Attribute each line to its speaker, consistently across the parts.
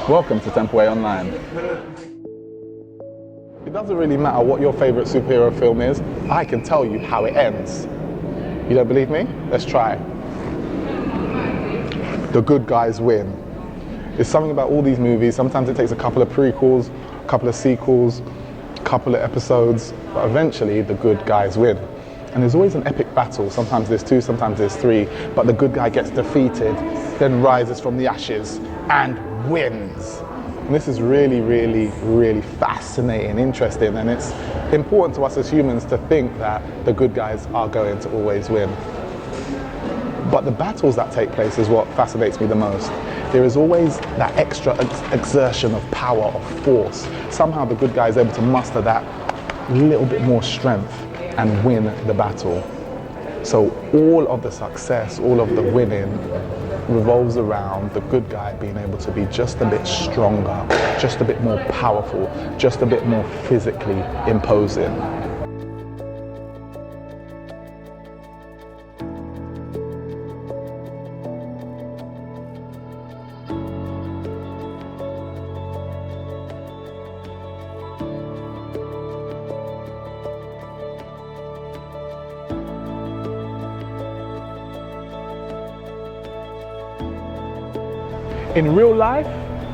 Speaker 1: Welcome to templewayonline. It doesn't really matter what your favorite superhero film is, I can tell you how it ends. You don't believe me? Let's try. The good guys win. It's something about all these movies. Sometimes it takes a couple of prequels, a couple of sequels, a couple of episodes, but eventually the good guys win. And there's always an epic battle. Sometimes there's two, sometimes there's three, but the good guy gets defeated, then rises from the ashes and wins. And this is really, really, really fascinating, interesting, and it's important to us as humans to think that the good guys are going to always win. But the battles that take place is what fascinates me the most. There is always that extra exertion of power, of force. Somehow the good guy is able to muster that little bit more strength and win the battle. So all of the success, all of the winning revolves around the good guy being able to be just a bit stronger, just a bit more powerful, just a bit more physically imposing. In real life,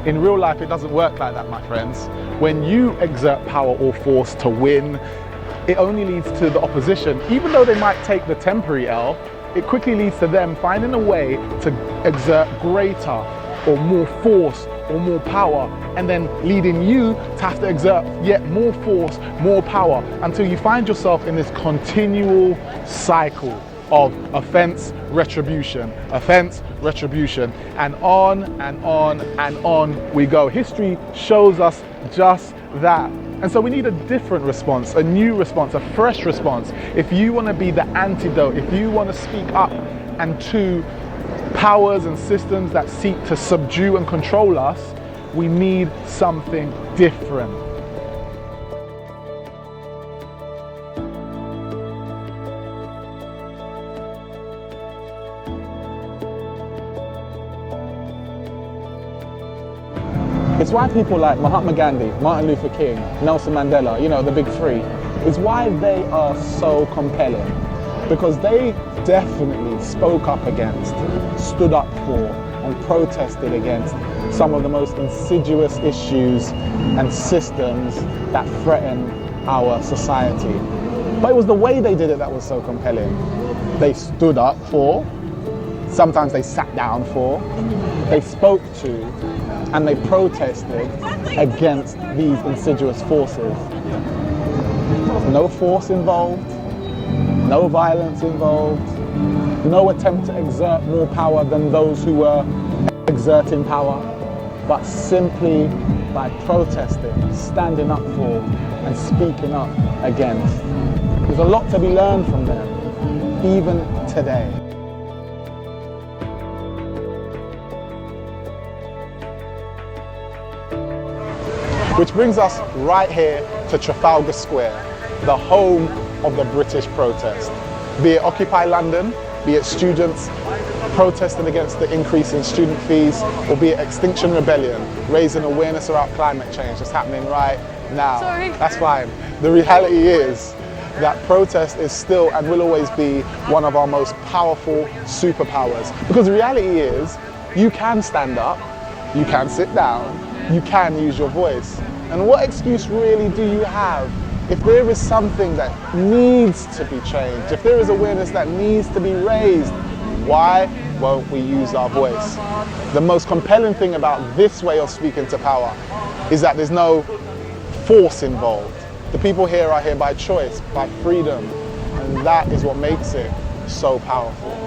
Speaker 1: it doesn't work like that, my friends. When you exert power or force to win, it only leads to the opposition. Even though they might take the temporary L, it quickly leads to them finding a way to exert greater or more force or more power, and then leading you to have to exert yet more force, more power, until you find yourself in this continual cycle of offense, retribution, and on and on and on we go. History shows us just that. And so we need a different response, a new response, a fresh response. If you want to be the antidote, if you want to speak up and to powers and systems that seek to subdue and control us, we need something different. It's why people like Mahatma Gandhi, Martin Luther King, Nelson Mandela, the big three, it's why they are so compelling. Because they definitely spoke up against, stood up for, and protested against some of the most insidious issues and systems that threaten our society. But it was the way they did it that was so compelling. They stood up for, sometimes they sat down for, they spoke to, and they protested against these insidious forces. No force involved, no violence involved, no attempt to exert more power than those who were exerting power, but simply by protesting, standing up for, and speaking up against. There's a lot to be learned from them, even today. Which brings us right here to Trafalgar Square, the home of the British protest. Be it Occupy London, be it students protesting against the increase in student fees, or be it Extinction Rebellion, raising awareness about climate change that's happening right now.
Speaker 2: Sorry.
Speaker 1: That's fine. The reality is that protest is still and will always be one of our most powerful superpowers. Because the reality is, you can stand up, you can sit down, you can use your voice. And what excuse really do you have if there is something that needs to be changed, if there is awareness that needs to be raised? Why won't we use our voice? The most compelling thing about this way of speaking to power is that there's no force involved. The people here are here by choice, by freedom, and that is what makes it so powerful.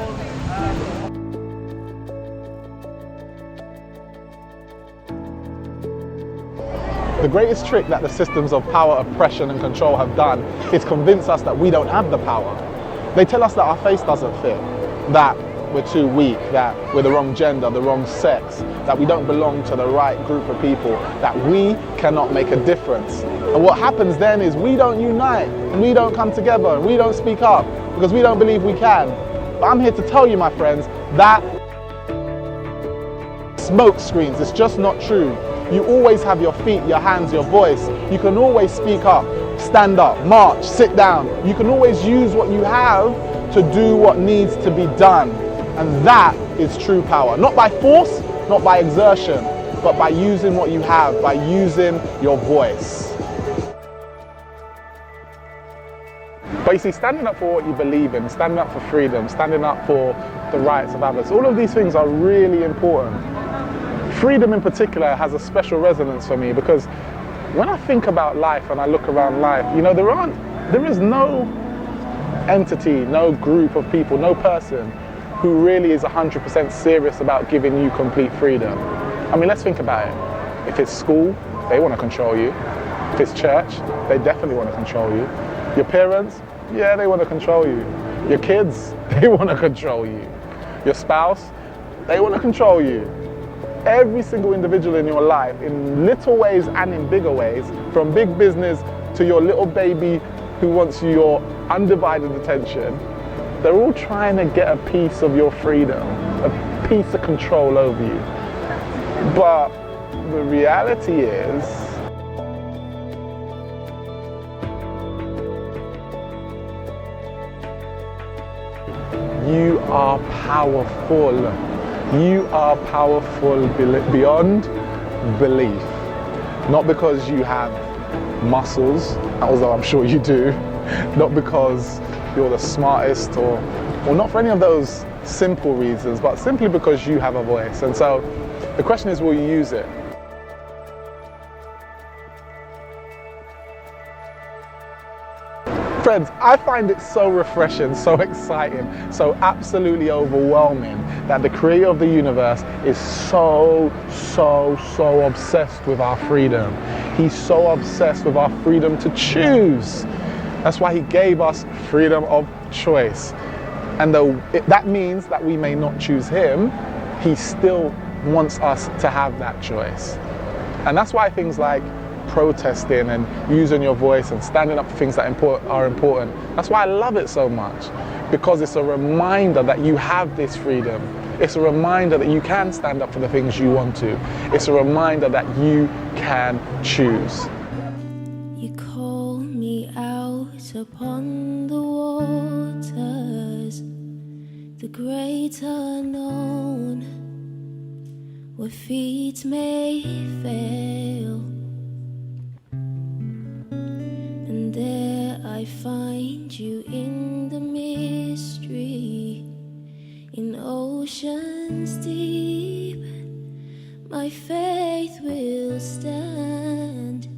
Speaker 1: The greatest trick that the systems of power, oppression and control have done is convince us that we don't have the power. They tell us that our face doesn't fit, that we're too weak, that we're the wrong gender, the wrong sex, that we don't belong to the right group of people, that we cannot make a difference. And what happens then is we don't unite, and we don't come together, and we don't speak up, because we don't believe we can. But I'm here to tell you, my friends, that smoke screens, it's just not true. You always have your feet, your hands, your voice. You can always speak up, stand up, march, sit down. You can always use what you have to do what needs to be done. And that is true power. Not by force, not by exertion, but by using what you have, by using your voice. But you see, standing up for what you believe in, standing up for freedom, standing up for the rights of others, all of these things are really important. Freedom in particular has a special resonance for me because when I think about life and I look around life, you know, there is no entity, no group of people, no person who really is 100% serious about giving you complete freedom. I mean, let's think about it. If it's school, they want to control you. If it's church, they definitely want to control you. Your parents, yeah, they want to control you. Your kids, they want to control you. Your spouse, they want to control you. Every single individual in your life, in little ways and in bigger ways, from big business to your little baby who wants your undivided attention, they're all trying to get a piece of your freedom, a piece of control over you. But the reality is, you are powerful. You are powerful beyond belief. Not because you have muscles, although I'm sure you do. Not because you're the smartest or not for any of those simple reasons, but simply because you have a voice. And so the question is, will you use it? Friends, I find it so refreshing, so exciting, so absolutely overwhelming that the creator of the universe is so obsessed with our freedom. He's so obsessed with our freedom to choose. That's why he gave us freedom of choice. And though that means that we may not choose him, he still wants us to have that choice. And that's why things like protesting and using your voice and standing up for things that are important. That's why I love it so much, because it's a reminder that you have this freedom. It's a reminder that you can stand up for the things you want to. It's a reminder that you can choose.
Speaker 2: You call me out upon the waters, the great unknown, where feet may fail. There I find you in the mystery, in oceans deep, my faith will stand,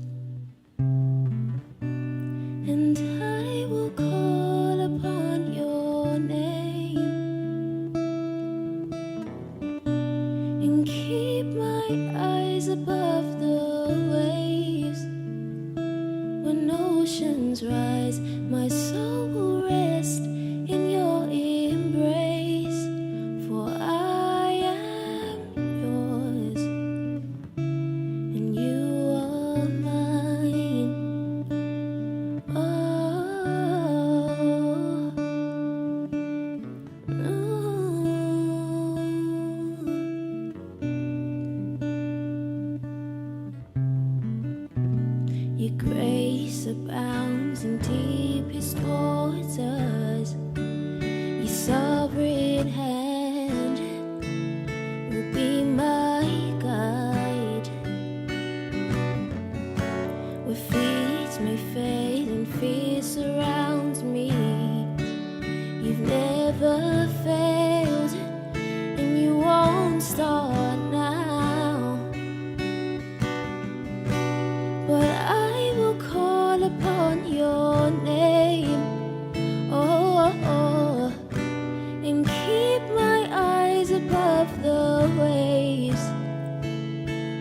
Speaker 2: and I will call upon your name, and keep my eyes above the waves. When oceans rise, my soul will rest in your embrace, for I am yours, and you are mine. Your grace abounds in deepest waters. Your sovereign hand will be my guide. Where feet may fail and fear surrounds me, you've never failed, and you won't start now. But I will call upon your name, and keep my eyes above the waves.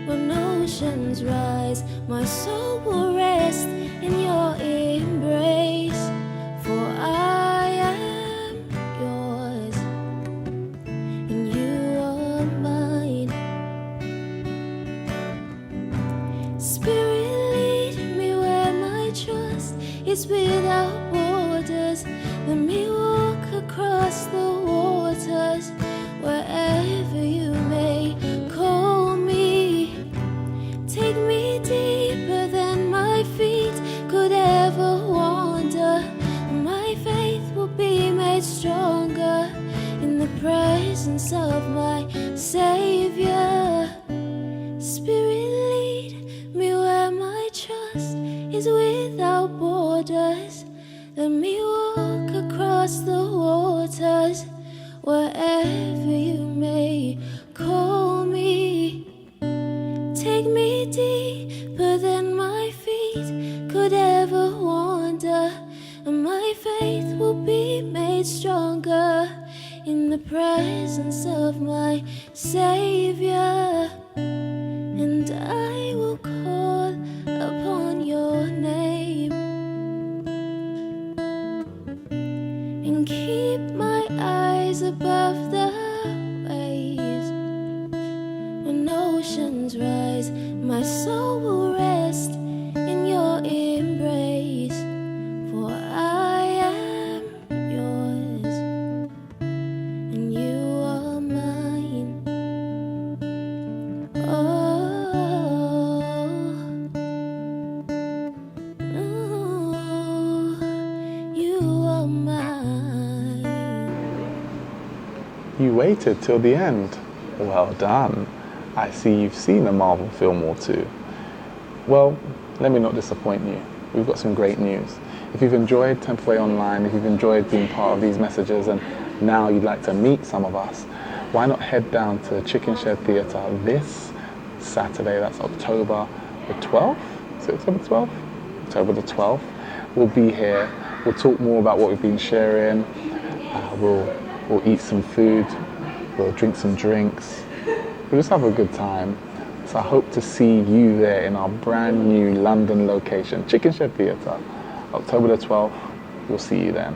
Speaker 2: When oceans rise, my soul will rest in your embrace, for I am yours, and you are mine. Spirit, lead me where my trust is without borders. Let me walk across the waters, wherever you may call me. waters. Let me walk across the waters, wherever you may call me. Take me deeper than my feet could ever wander, and my faith will be made stronger in the presence of my Savior. And I will call upon your name and keep my eyes above the waves. When oceans rise, my soul will rest in your embrace, for I am yours and you are mine. Oh, you are mine.
Speaker 1: You waited till the end. Well done. I see you've seen a Marvel film or two. Well, let me not disappoint you. We've got some great news. If you've enjoyed Templeway Online, if you've enjoyed being part of these messages and now you'd like to meet some of us, why not head down to Chicken Shed Theatre this Saturday, that's October the 12th? Is it October the 12th? October the 12th. We'll be here. We'll talk more about what we've been sharing. We'll eat some food. We'll drink some drinks. We'll just have a good time. So I hope to see you there in our brand new London location, Chicken Shed Theatre, October the 12th. We'll see you then.